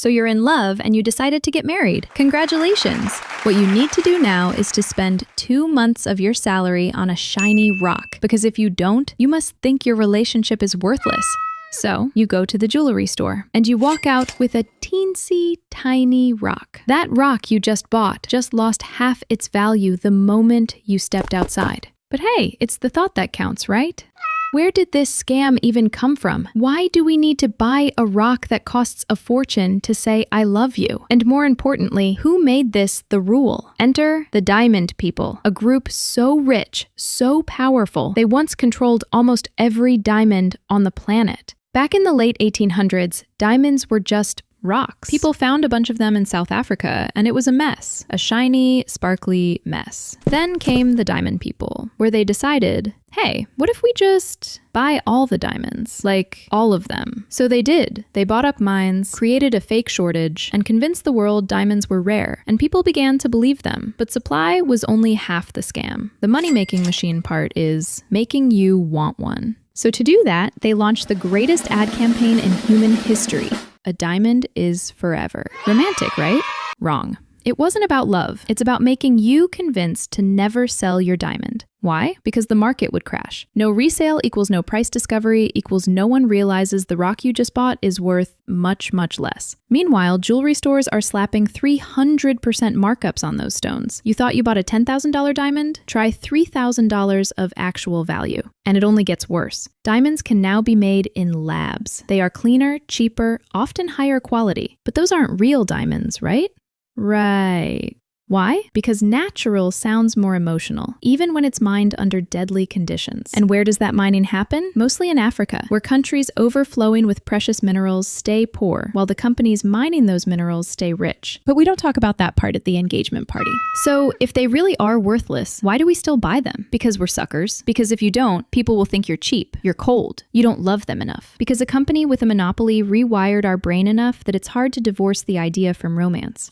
So you're in love and you decided to get married. Congratulations! What you need to do now is to spend 2 months of your salary on a shiny rock, because if you don't, you must think your relationship is worthless. So you go to the jewelry store and you walk out with a teensy tiny rock. That rock you just bought just lost half its value the moment you stepped outside. But hey, it's the thought that counts, right? Where did this scam even come from? Why do we need to buy a rock that costs a fortune to say I love you? And more importantly, who made this the rule? Enter the diamond people, a group so rich, so powerful, they once controlled almost every diamond on the planet. Back in the late 1800s, diamonds were just rocks. People found a bunch of them in South Africa, and it was a mess, a shiny, sparkly mess. Then came the diamond people, where they decided, hey, what if we just buy all the diamonds? Like, all of them. So they did. They bought up mines, created a fake shortage, and convinced the world diamonds were rare, and people began to believe them. But supply was only half the scam. The money-making machine part is making you want one. So to do that, they launched the greatest ad campaign in human history. A diamond is forever. Romantic, right? Wrong. It wasn't about love. It's about making you convinced to never sell your diamond. Why? Because the market would crash. No resale equals no price discovery equals no one realizes the rock you just bought is worth much, much less. Meanwhile, jewelry stores are slapping 300% markups on those stones. You thought you bought a $10,000 diamond? Try $3,000 of actual value. And it only gets worse. Diamonds can now be made in labs. They are cleaner, cheaper, often higher quality. But those aren't real diamonds, right? Right. Why? Because natural sounds more emotional, even when it's mined under deadly conditions. And where does that mining happen? Mostly in Africa, where countries overflowing with precious minerals stay poor, while the companies mining those minerals stay rich. But we don't talk about that part at the engagement party. So if they really are worthless, why do we still buy them? Because we're suckers. Because if you don't, people will think you're cheap, you're cold, you don't love them enough. Because a company with a monopoly rewired our brain enough that it's hard to divorce the idea from romance.